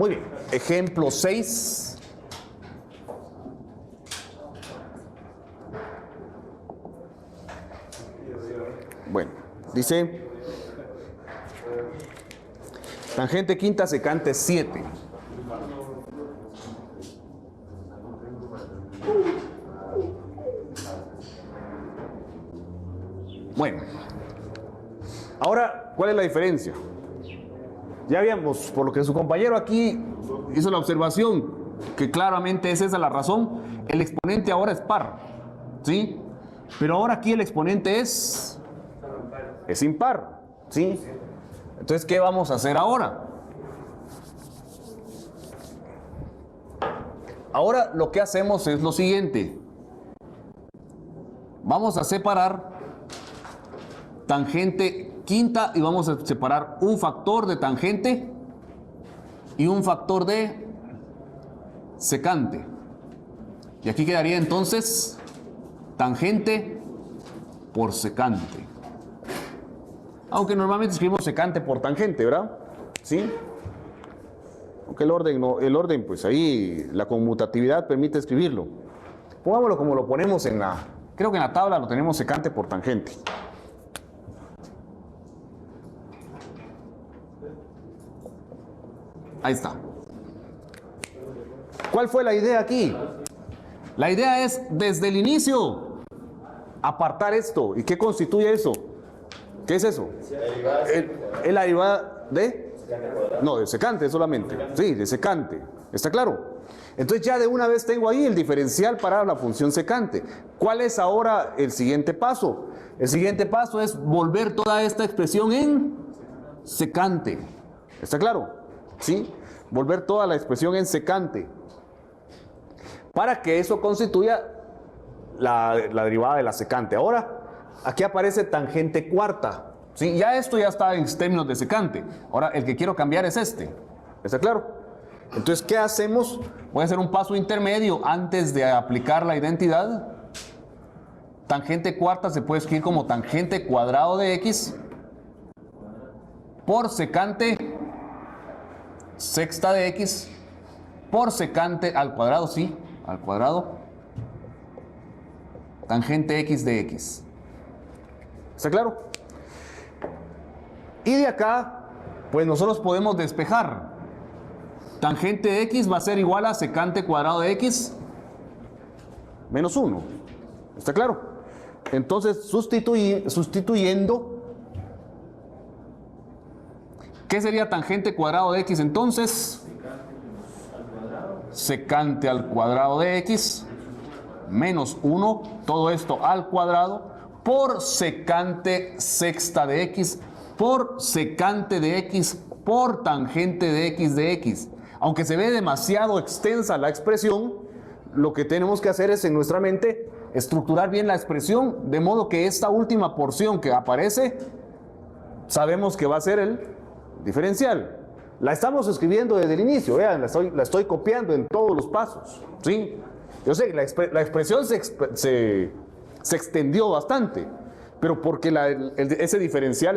Muy bien, ejemplo 6. Bueno, dice tangente quinta secante 7. Bueno, ahora, ¿cuál es la diferencia? Ya habíamos, por lo que su compañero aquí hizo la observación, que claramente es esa la razón, el exponente ahora es par, ¿sí? Pero ahora aquí el exponente es impar, ¿sí? Entonces, ¿qué vamos a hacer ahora? Ahora lo que hacemos es lo siguiente. Vamos a separar tangente quinta y vamos a separar un factor de tangente y un factor de secante. Y aquí quedaría entonces tangente por secante. Aunque normalmente escribimos secante por tangente, ¿verdad? ¿Sí? Aunque el orden no, pues ahí la conmutatividad permite escribirlo. Pongámoslo como lo ponemos en la, creo que en la tabla lo tenemos secante por tangente. Ahí está. ¿Cuál fue la idea aquí? La idea es desde el inicio apartar esto. ¿Y qué constituye eso? ¿Qué es eso? ¿Es la derivada de? No, de secante solamente. Sí, de secante. ¿Está claro? Entonces ya de una vez tengo ahí el diferencial para la función secante. ¿Cuál es ahora el siguiente paso? El siguiente paso es volver toda esta expresión en secante. ¿Está claro? ¿Sí? Volver toda la expresión en secante. Para que eso constituya la derivada de la secante. Ahora, aquí aparece tangente cuarta. ¿Sí? Ya esto ya está en términos de secante. Ahora, el que quiero cambiar es este. ¿Está claro? Entonces, ¿qué hacemos? Voy a hacer un paso intermedio antes de aplicar la identidad. Tangente cuarta se puede escribir como tangente cuadrado de x por secante sexta de x por secante al cuadrado, sí, al cuadrado, tangente x de x. ¿Está claro? Y de acá, pues nosotros podemos despejar. Tangente de x va a ser igual a secante cuadrado de x menos 1. ¿Está claro? Entonces, sustituyendo, ¿qué sería tangente cuadrado de x entonces? Secante al cuadrado de x menos 1, todo esto al cuadrado, por secante sexta de x, por secante de x, por tangente de x. Aunque se ve demasiado extensa la expresión, lo que tenemos que hacer es en nuestra mente estructurar bien la expresión, de modo que esta última porción que aparece, sabemos que va a ser el diferencial. La estamos escribiendo desde el inicio, vean, la estoy copiando en todos los pasos, ¿sí? Yo sé que la expresión se extendió bastante, pero porque ese diferencial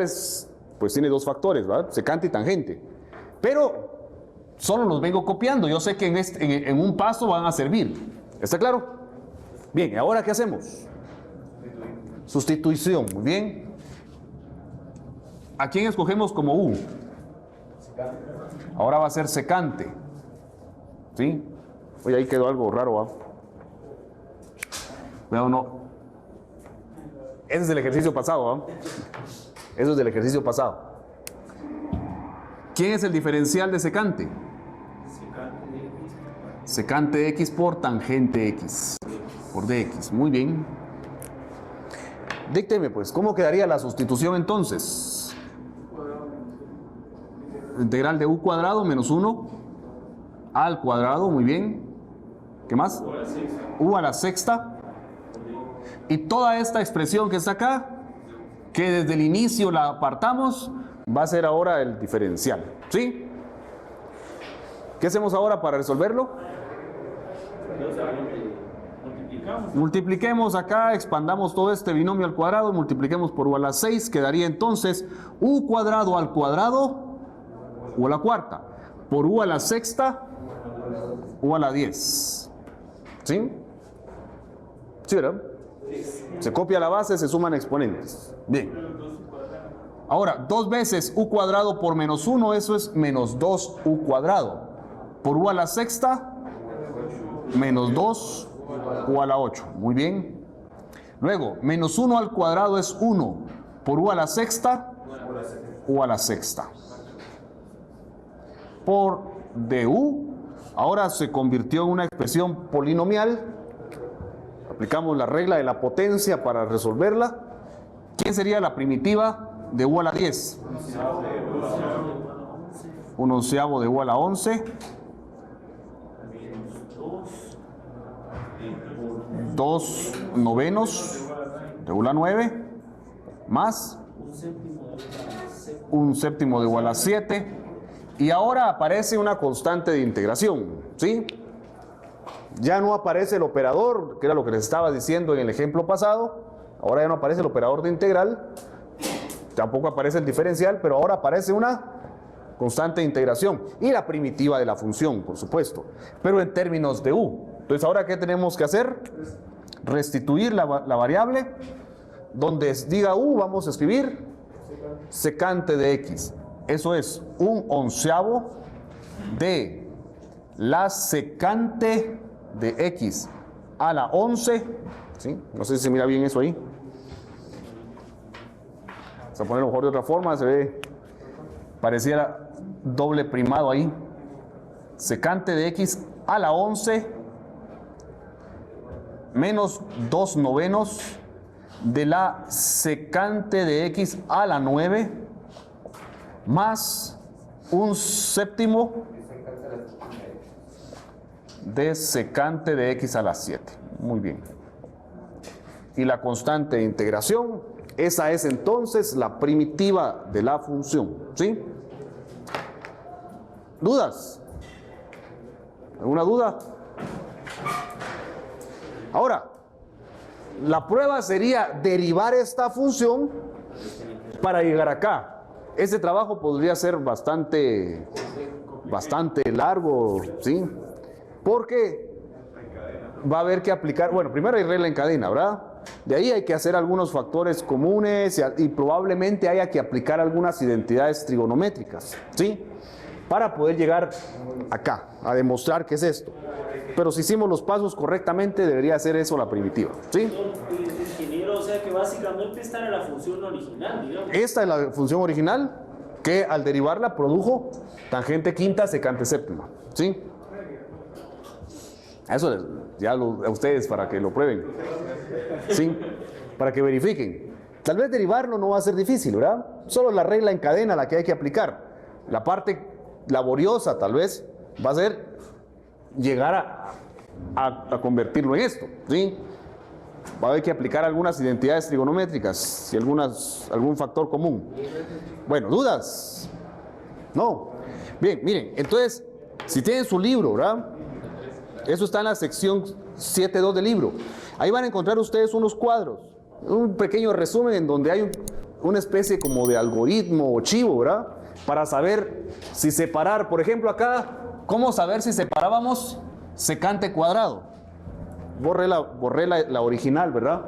pues tiene dos factores, ¿verdad? Secante y tangente. Pero solo los vengo copiando, yo sé que en un paso van a servir. ¿Está claro? Bien, ¿ahora qué hacemos? Sustitución, muy bien. ¿A quién escogemos como U? Ahora va a ser secante. ¿Sí? Oye, ahí quedó algo raro, ¿va? Pero no. Ese es el ejercicio pasado, ¿va? Eso es del ejercicio pasado. ¿Quién es el diferencial de secante? Secante de x por tangente x. Por dx. Muy bien. Dícteme, pues, ¿cómo quedaría la sustitución entonces? Integral de u cuadrado menos 1 al cuadrado, muy bien. ¿Qué más? U a la sexta. Y toda esta expresión que está acá, que desde el inicio la apartamos, va a ser ahora el diferencial. ¿Sí? ¿Qué hacemos ahora para resolverlo? Multipliquemos acá, expandamos todo este binomio al cuadrado, multipliquemos por u a la 6, quedaría entonces u cuadrado al cuadrado u a la cuarta, por u a la sexta u a la 10. ¿Sí? ¿Sí, verdad? Se copia la base, se suman exponentes. Bien. Ahora, 2 veces u cuadrado por menos 1, eso es menos 2u cuadrado. Por u a la sexta, menos 2u a la 8. Muy bien. Luego, menos 1 al cuadrado es 1. Por u a la sexta, u a la sexta. Por du, ahora se convirtió en una expresión polinomial. Aplicamos la regla de la potencia para resolverla. ¿Quién sería la primitiva de u a la 10? 1/11 de u a la 11. 2/9 de u a la 9. Más 1/7 de u a la 7. Y ahora aparece una constante de integración, ¿sí? Ya no aparece el operador, que era lo que les estaba diciendo en el ejemplo pasado. Ahora ya no aparece el operador de integral. Tampoco aparece el diferencial, pero ahora aparece una constante de integración. Y la primitiva de la función, por supuesto. Pero en términos de u. Entonces, ¿ahora qué tenemos que hacer? Restituir la variable. Donde diga u, vamos a escribir secante de x. Eso es 1/11 de la secante de x a la 11. ¿Sí? No sé si se mira bien eso ahí. Vamos a ponerlo mejor de otra forma. Se ve, pareciera doble primado ahí. Secante de x a la 11 menos 2/9 de la secante de x a la 9 más 1/7 de secante de x a la 7. Muy bien. Y la constante de integración, esa es entonces la primitiva de la función. ¿Sí? ¿Dudas? ¿Alguna duda? Ahora, la prueba sería derivar esta función para llegar acá. Ese trabajo podría ser bastante largo, ¿sí? Porque va a haber que aplicar, bueno, primero hay regla en cadena, ¿verdad? De ahí hay que hacer algunos factores comunes y probablemente haya que aplicar algunas identidades trigonométricas, ¿sí? Para poder llegar acá, a demostrar qué es esto. Pero si hicimos los pasos correctamente, debería ser eso la primitiva, ¿sí? Ingeniero, o sea que básicamente esta era la función original, digamos. Esta es la función original que al derivarla produjo tangente quinta, secante séptima, ¿sí? Eso ya a ustedes para que lo prueben, ¿sí? Para que verifiquen. Tal vez derivarlo no va a ser difícil, ¿verdad? Solo la regla en cadena la que hay que aplicar. La parte laboriosa tal vez va a ser llegar a convertirlo en esto, ¿sí? Va a haber que aplicar algunas identidades trigonométricas y algún factor común. Bueno, ¿dudas? No. Bien, miren, entonces, si tienen su libro, ¿verdad? Eso está en la sección 7.2 del libro. Ahí van a encontrar ustedes unos cuadros, un pequeño resumen en donde hay una especie como de algoritmo o chivo, ¿verdad? Para saber si separar, por ejemplo acá, ¿cómo saber si separábamos secante cuadrado? Borré la original, ¿verdad?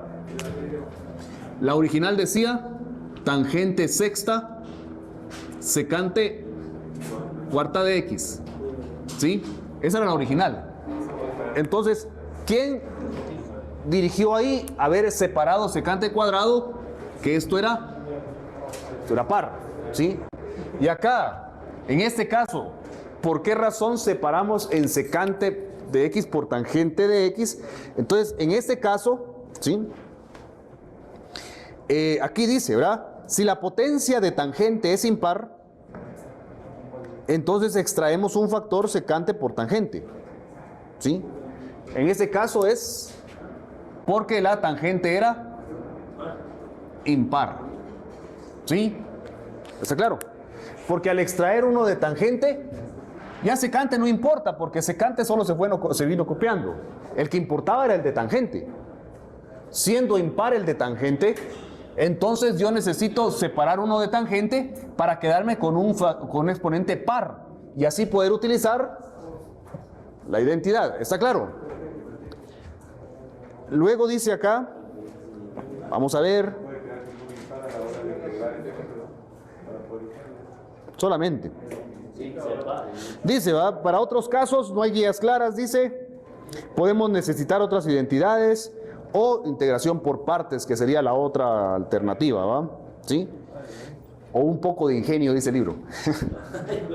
La original decía tangente sexta, secante cuarta de x, ¿sí? Esa era la original. Entonces, ¿quién dirigió ahí haber separado secante cuadrado? Que esto era par, ¿sí? Y acá, en este caso, ¿por qué razón separamos en secante de x por tangente de x? Entonces, en este caso, ¿sí? Aquí dice, ¿verdad? Si la potencia de tangente es impar, entonces extraemos un factor secante por tangente, ¿sí? En este caso es porque la tangente era impar, ¿sí? ¿Está claro? Porque al extraer uno de tangente, ya secante no importa, porque secante solo se vino copiando. El que importaba era el de tangente. Siendo impar el de tangente, entonces yo necesito separar uno de tangente para quedarme con un exponente par. y así poder utilizar la identidad. ¿Está claro? Luego dice acá, vamos a ver, solamente. Dice, ¿va? Para otros casos no hay guías claras, dice, podemos necesitar otras identidades o integración por partes, que sería la otra alternativa, ¿va? ¿Sí? O un poco de ingenio, dice el libro.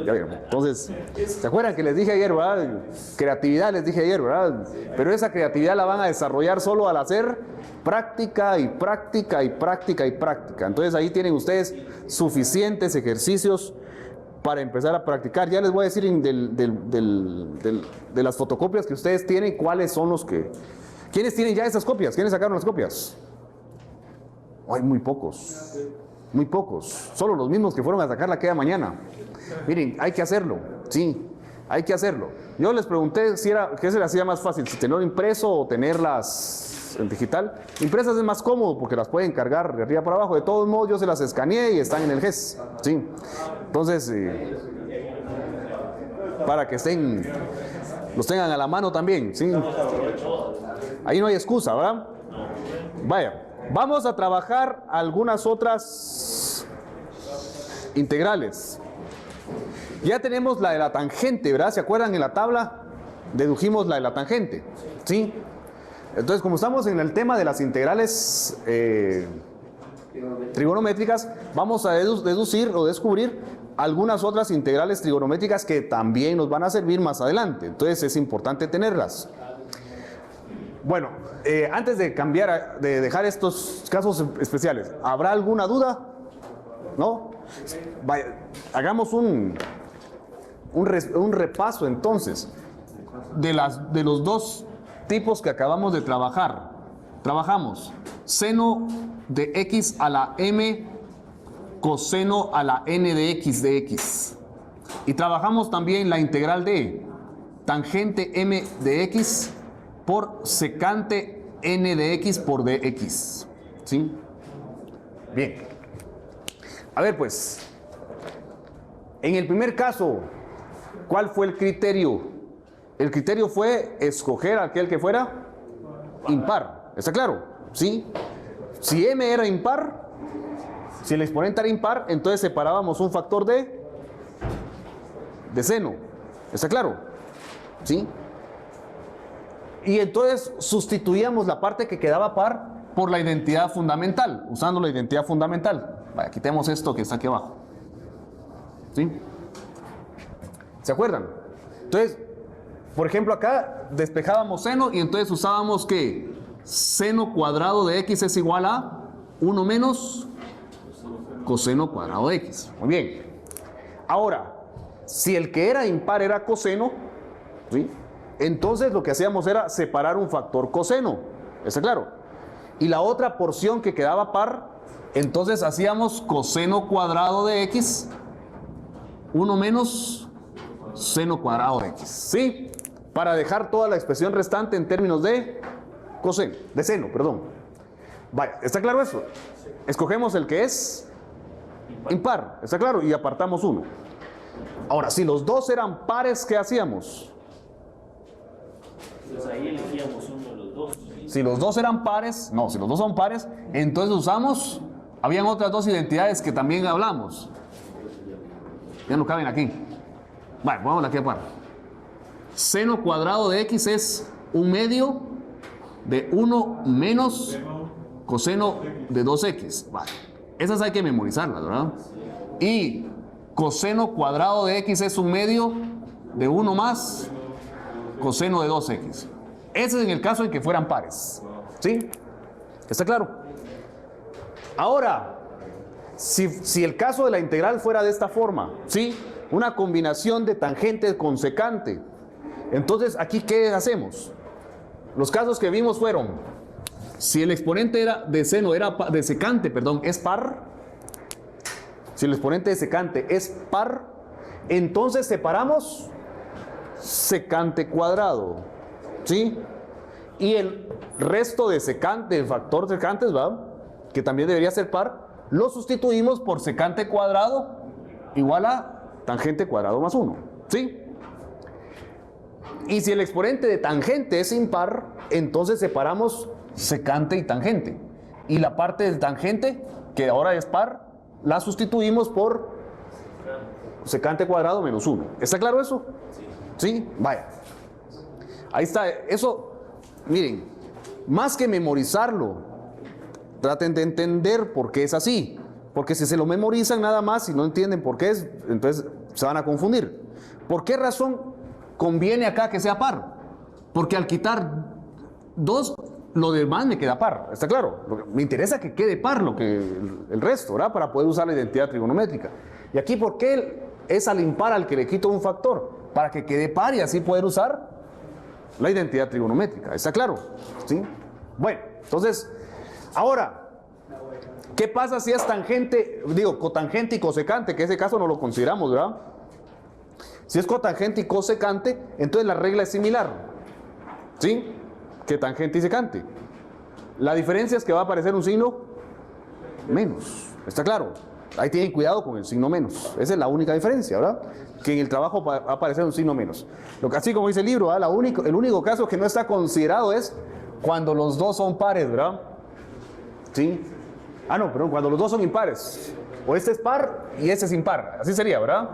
Ya vieron. Entonces, ¿se acuerdan que les dije ayer, verdad? Creatividad les dije ayer, ¿verdad? Pero esa creatividad la van a desarrollar solo al hacer práctica y práctica y práctica y práctica. Entonces ahí tienen ustedes suficientes ejercicios para empezar a practicar. Ya les voy a decir de las fotocopias que ustedes tienen, cuáles son los que... ¿Quiénes tienen ya esas copias? ¿Quiénes sacaron las copias? Hay muy pocos. Muy pocos, solo los mismos que fueron a sacarla aquella mañana. Miren, hay que hacerlo, sí, hay que hacerlo. Yo les pregunté si qué se les hacía más fácil, si tenerlo impreso o tenerlas en digital. Impresas es más cómodo porque las pueden cargar de arriba para abajo. De todos modos, yo se las escaneé y están en el GES, sí. Entonces, para que los tengan a la mano también, sí. Ahí no hay excusa, ¿verdad? Vaya. Vamos a trabajar algunas otras integrales. Ya tenemos la de la tangente, ¿verdad? ¿Se acuerdan? En la tabla dedujimos la de la tangente, ¿sí? Entonces, como estamos en el tema de las integrales trigonométricas, vamos a deducir o descubrir algunas otras integrales trigonométricas que también nos van a servir más adelante. Entonces, es importante tenerlas. Bueno, antes de de dejar estos casos especiales, ¿habrá alguna duda? ¿No? Vaya, hagamos un repaso entonces de los dos tipos que acabamos de trabajar. Trabajamos seno de x a la m coseno a la n de x. Y trabajamos también la integral de tangente m de x por secante n de x por dx. ¿Sí? Bien. A ver, pues, en el primer caso, ¿cuál fue el criterio? El criterio fue escoger aquel que fuera impar. ¿Está claro? ¿Sí? Si m era impar, si el exponente era impar, entonces separábamos un factor de seno. ¿Está claro? ¿Sí? Y entonces sustituíamos la parte que quedaba par por la identidad fundamental, usando la identidad fundamental. Vaya, quitemos esto que está aquí abajo. ¿Sí? ¿Se acuerdan? Entonces, por ejemplo, acá despejábamos seno y entonces usábamos que seno cuadrado de x es igual a 1 menos coseno cuadrado de x. Muy bien. Ahora, si el que era impar era coseno, ¿sí?, entonces lo que hacíamos era separar un factor coseno. ¿Está claro? Y la otra porción que quedaba par, entonces hacíamos coseno cuadrado de x 1 menos seno cuadrado de x. ¿Sí? Para dejar toda la expresión restante en términos de coseno, de seno, perdón. Vaya, ¿está claro eso? Escogemos el que es impar, ¿está claro? Y apartamos uno. Ahora, si los dos eran pares, ¿qué hacíamos? Pues ahí elegíamos uno de los dos. Si los dos eran pares, no, si los dos son pares, entonces usamos, habían otras dos identidades que también hablamos. Ya no caben aquí. Vale, vamos aquí a par. Seno cuadrado de x es 1/2 de 1 menos coseno de 2x. Vale. Esas hay que memorizarlas, ¿verdad? Y coseno cuadrado de x es 1/2 de 1 más coseno de 2x. Ese es en el caso en que fueran pares. ¿Sí? ¿Está claro? Ahora, si el caso de la integral fuera de esta forma, ¿sí?, una combinación de tangente con secante, entonces aquí ¿qué hacemos? Los casos que vimos fueron, si el exponente era de seno, de secante, perdón, es par. Si el exponente de secante es par, entonces separamos secante cuadrado, ¿sí? Y el resto de secante, el factor secantes, ¿va?, que también debería ser par, lo sustituimos por secante cuadrado igual a tangente cuadrado más 1. ¿Sí? Y si el exponente de tangente es impar, entonces separamos secante y tangente. Y la parte del tangente, que ahora es par, la sustituimos por secante cuadrado menos 1. ¿Está claro eso? ¿Sí? Vaya. Ahí está. Eso, miren, más que memorizarlo, traten de entender por qué es así. Porque si se lo memorizan nada más y no entienden por qué es, entonces se van a confundir. ¿Por qué razón conviene acá que sea par? Porque al quitar 2, lo demás me queda par. ¿Está claro? Me interesa que quede par lo que el resto, ¿verdad? Para poder usar la identidad trigonométrica. Y aquí, ¿por qué es al impar al que le quito un factor? Para que quede par y así poder usar la identidad trigonométrica. ¿Está claro? ¿Sí? Bueno, entonces, ahora, ¿qué pasa si es tangente, digo, cotangente y cosecante? Que ese caso no lo consideramos, ¿verdad? Si es cotangente y cosecante, entonces la regla es similar. ¿Sí? Que tangente y secante. La diferencia es que va a aparecer un signo menos. ¿Está claro? Ahí tienen cuidado con el signo menos. Esa es la única diferencia, ¿verdad? Que en el trabajo va a aparecer un signo menos. Así como dice el libro, ¿verdad? El único caso que no está considerado es cuando los dos son pares, ¿verdad? ¿Sí? Ah, no, perdón, cuando los dos son impares. O este es par y este es impar. Así sería, ¿verdad?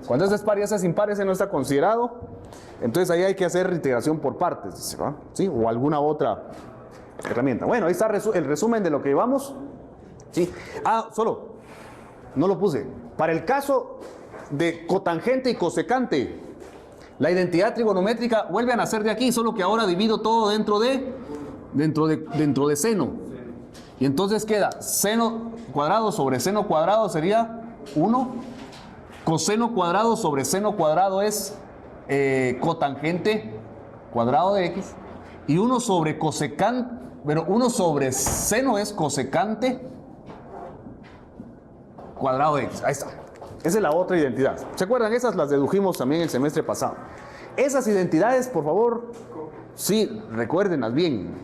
Cuando este es par y este es impar, ese no está considerado. Entonces ahí hay que hacer integración por partes, dice, ¿verdad? ¿Sí? O alguna otra herramienta. Bueno, ahí está el resumen de lo que llevamos. ¿Sí? Ah, solo, no lo puse. Para el caso de cotangente y cosecante, la identidad trigonométrica vuelve a nacer de aquí, solo que ahora divido todo dentro de seno. Y entonces queda seno cuadrado sobre seno cuadrado sería 1. Coseno cuadrado sobre seno cuadrado es cotangente cuadrado de x. Y 1 sobre cosecante, pero 1 sobre seno es cosecante cuadrado de x. Ahí está. Esa es la otra identidad. ¿Se acuerdan? Esas las dedujimos también el semestre pasado. Esas identidades, por favor, sí, recuérdenlas bien.